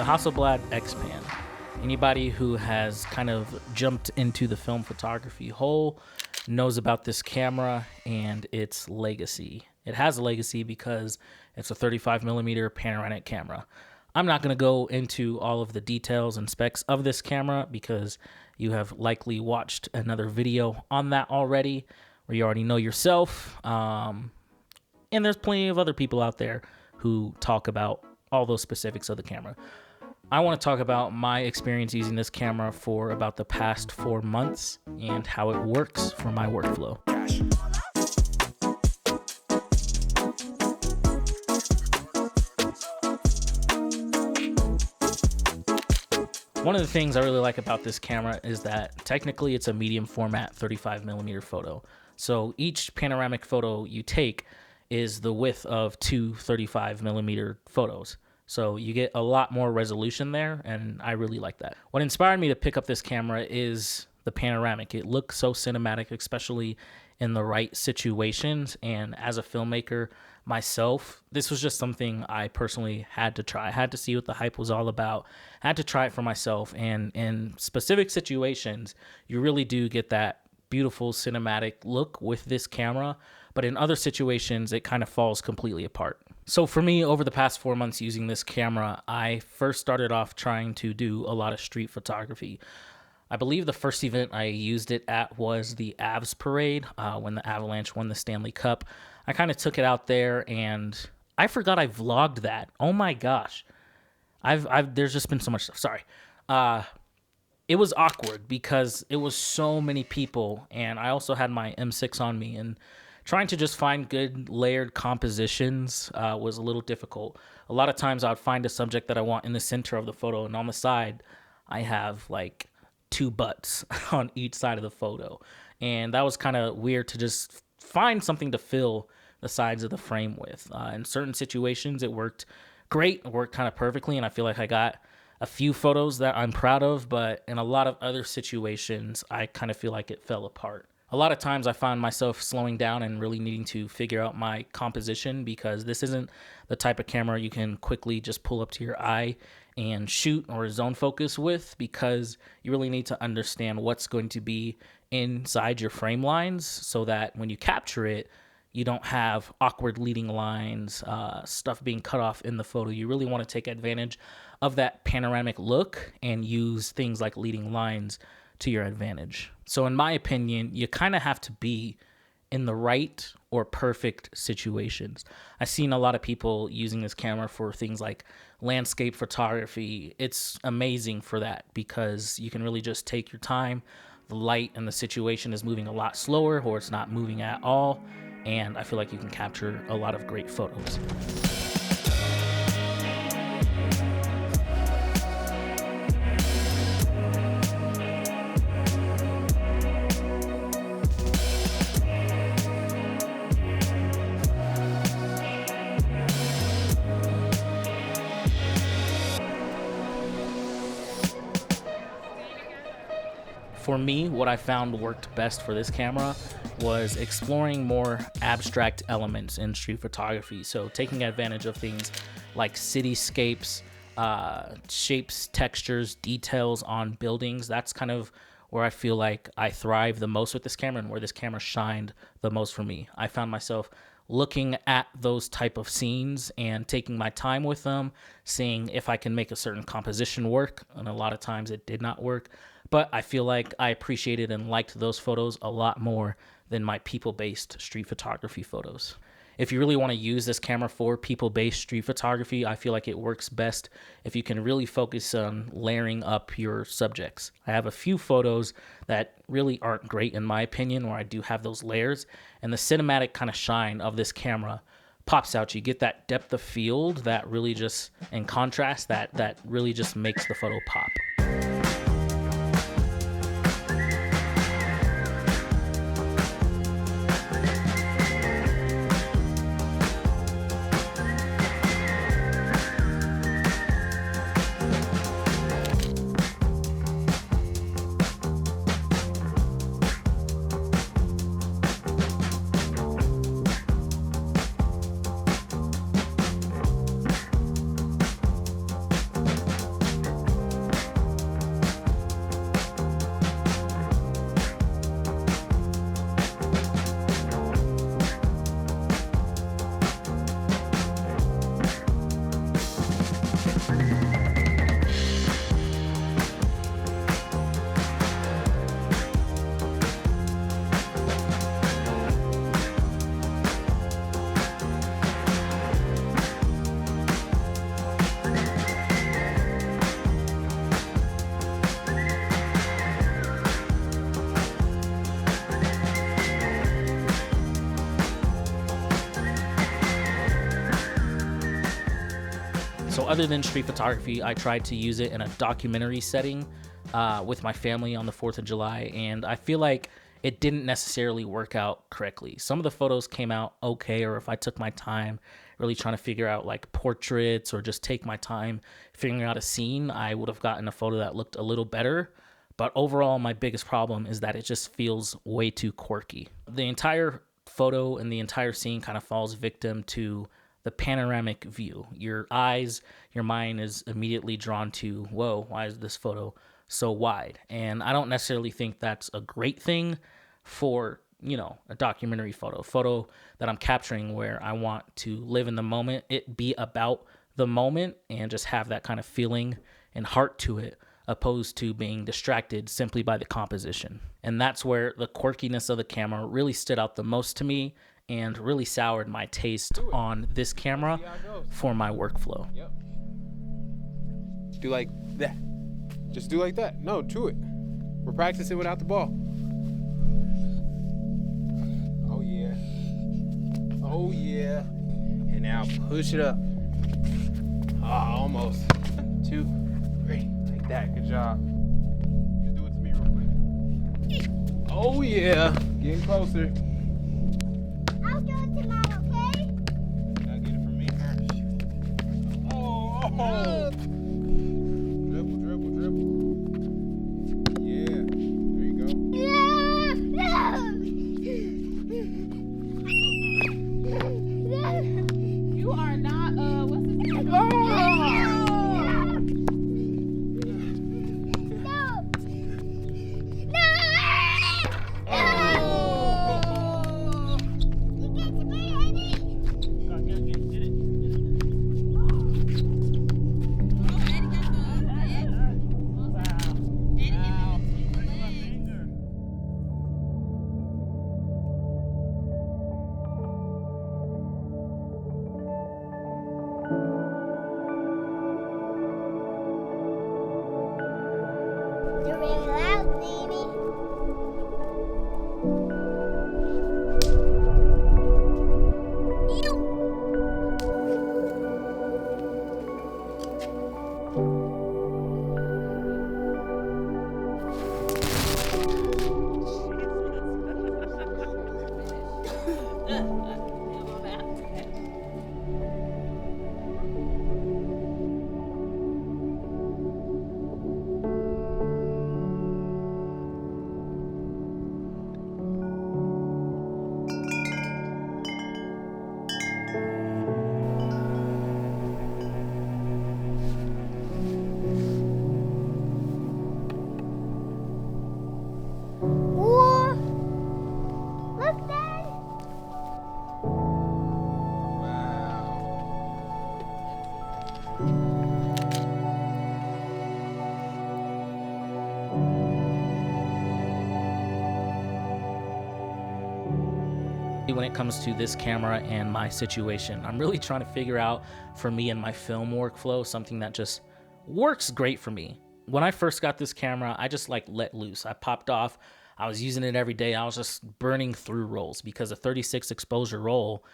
Hasselblad XPan. Anybody who has kind of jumped into the film photography hole knows about this camera and its legacy. It has a legacy because it's a 35mm panoramic camera. I'm not going to go into all of the details and specs of this camera because you have likely watched another video on that already, where you already know yourself. And there's plenty of other people out there who talk about all those specifics of the camera. I want to talk about my experience using this camera for about the past 4 months and how it works for my workflow. One of the things I really like about this camera is that technically it's a medium format 35mm photo. So each panoramic photo you take is the width of two 35mm photos. So you get a lot more resolution there, and I really like that. What inspired me to pick up this camera is the panoramic. It looks so cinematic, especially in the right situations. And as a filmmaker myself, this was just something I personally had to try. I had to see what the hype was all about. I had to try it for myself. And in specific situations, you really do get that beautiful cinematic look with this camera. But in other situations, it kind of falls completely apart. So for me, over the past 4 months using this camera, I first started off trying to do a lot of street photography. I believe the first event I used it at was the Avs parade, when the Avalanche won the Stanley Cup. I kind of took it out there, and I forgot I vlogged that. Oh my gosh. There's just been so much stuff. Sorry. It was awkward because it was so many people, and I also had my M6 on me, and trying to just find good layered compositions was a little difficult. A lot of times I would find a subject that I want in the center of the photo, and on the side, I have like 2 butts on each side of the photo. And that was kind of weird to just find something to fill the sides of the frame with. In certain situations, it worked great. It worked kind of perfectly, and I feel like I got a few photos that I'm proud of, but in a lot of other situations, I kind of feel like it fell apart. A lot of times I found myself slowing down and really needing to figure out my composition, because this isn't the type of camera you can quickly just pull up to your eye and shoot or zone focus with, because you really need to understand what's going to be inside your frame lines so that when you capture it, you don't have awkward leading lines, stuff being cut off in the photo. You really want to take advantage of that panoramic look and use things like leading lines to your advantage. So in my opinion, you kind of have to be in the right or perfect situations. I've seen a lot of people using this camera for things like landscape photography. It's amazing for that because you can really just take your time. The light and the situation is moving a lot slower, or it's not moving at all. And I feel like you can capture a lot of great photos. For me, what I found worked best for this camera was exploring more abstract elements in street photography. So taking advantage of things like cityscapes, shapes, textures, details on buildings. That's kind of where I feel like I thrive the most with this camera, and where this camera shined the most for me. I found myself looking at those type of scenes and taking my time with them, seeing if I can make a certain composition work. And a lot of times it did not work. But I feel like I appreciated and liked those photos a lot more than my people-based street photography photos. If you really want to use this camera for people-based street photography, I feel like it works best if you can really focus on layering up your subjects. I have a few photos that really aren't great in my opinion, where I do have those layers, and the cinematic kind of shine of this camera pops out. You get that depth of field that really just, in contrast, that really just makes the photo pop. other than street photography, I tried to use it in a documentary setting with my family on the 4th of July, and I feel like it didn't necessarily work out correctly. Some of the photos came out okay, or if I took my time really trying to figure out like portraits or just take my time figuring out a scene, I would have gotten a photo that looked a little better. But overall, my biggest problem is that it just feels way too quirky. The entire photo and the entire scene kind of falls victim to the panoramic view. Your eyes, your mind is immediately drawn to, whoa, why is this photo so wide? And I don't necessarily think that's a great thing for, you know, a documentary photo that I'm capturing where I want to live in the moment, it be about the moment and just have that kind of feeling and heart to it, opposed to being distracted simply by the composition. And that's where the quirkiness of the camera really stood out the most to me and really soured my taste on this camera for my workflow. Yep. Do like that. Just do like that. No, to it. We're practicing without the ball. Oh yeah. Oh yeah. And now push it up. Ah, almost. 2, 3. Like that. Good job. Just do it to me real quick. Oh yeah. Getting closer. I'll do it tomorrow, okay? You gotta get it from me first. Oh! Dribble, dribble, dribble. Yeah. There you go. You are not, what's his name? You're really loud, baby. Whoa! Look, Dad. When it comes to this camera and my situation, I'm really trying to figure out for me and my film workflow something that just works great for me. When I first got this camera, I just like let loose. I popped off. I was using it every day. I was just burning through rolls because a 36 exposure roll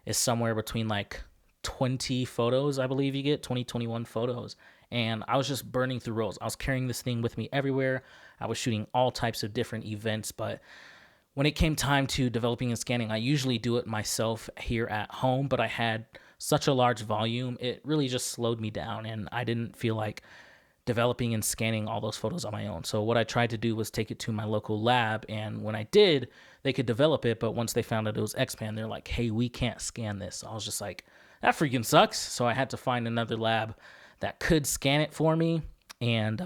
is somewhere between like 20 photos, I believe you get 21 photos. And I was just burning through rolls. I was carrying this thing with me everywhere. I was shooting all types of different events, but when it came time to developing and scanning, I usually do it myself here at home, but I had such a large volume, it really just slowed me down, and I didn't feel like developing and scanning all those photos on my own. So what I tried to do was take it to my local lab, and when I did, they could develop it, but once they found out it was XPan, they're like, hey, we can't scan this. I was just like, that freaking sucks. So I had to find another lab that could scan it for me, and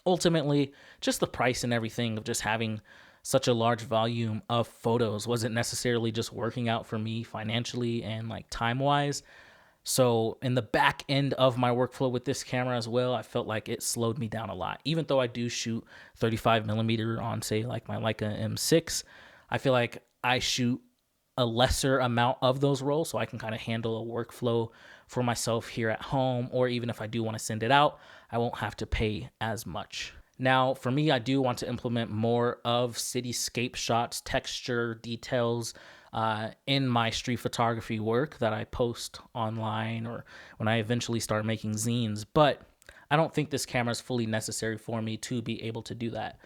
ultimately, just the price and everything of just having such a large volume of photos wasn't necessarily just working out for me financially and like time-wise. So in the back end of my workflow with this camera as well, I felt like it slowed me down a lot. Even though I do shoot 35mm on, say, like my Leica M6, I feel like I shoot a lesser amount of those rolls so I can kind of handle a workflow for myself here at home, or even if I do want to send it out, I won't have to pay as much. Now, for me, I do want to implement more of cityscape shots, texture, details, in my street photography work that I post online or when I eventually start making zines. But I don't think this camera is fully necessary for me to be able to do that.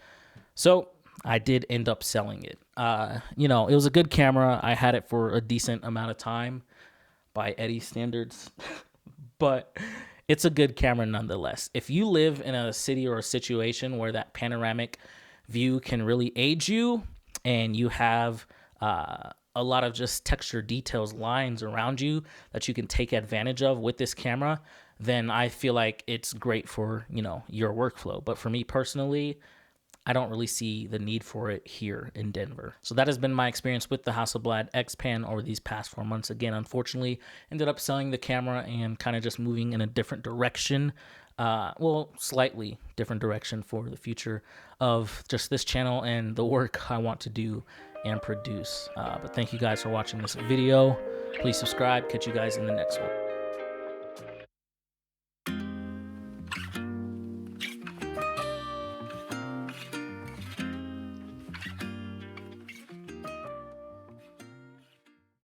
So I did end up selling it. You know, it was a good camera. I had it for a decent amount of time by Eddie's standards, but it's a good camera nonetheless. If you live in a city or a situation where that panoramic view can really aid you, and you have a lot of just texture details, lines around you that you can take advantage of with this camera, then I feel like it's great for, you know, your workflow. But for me personally, I don't really see the need for it here in Denver. So that has been my experience with the Hasselblad XPan over these past 4 months. Again, unfortunately, ended up selling the camera and kind of just moving in a different direction. Well, slightly different direction for the future of just this channel and the work I want to do and produce. But thank you guys for watching this video. Please subscribe. Catch you guys in the next one.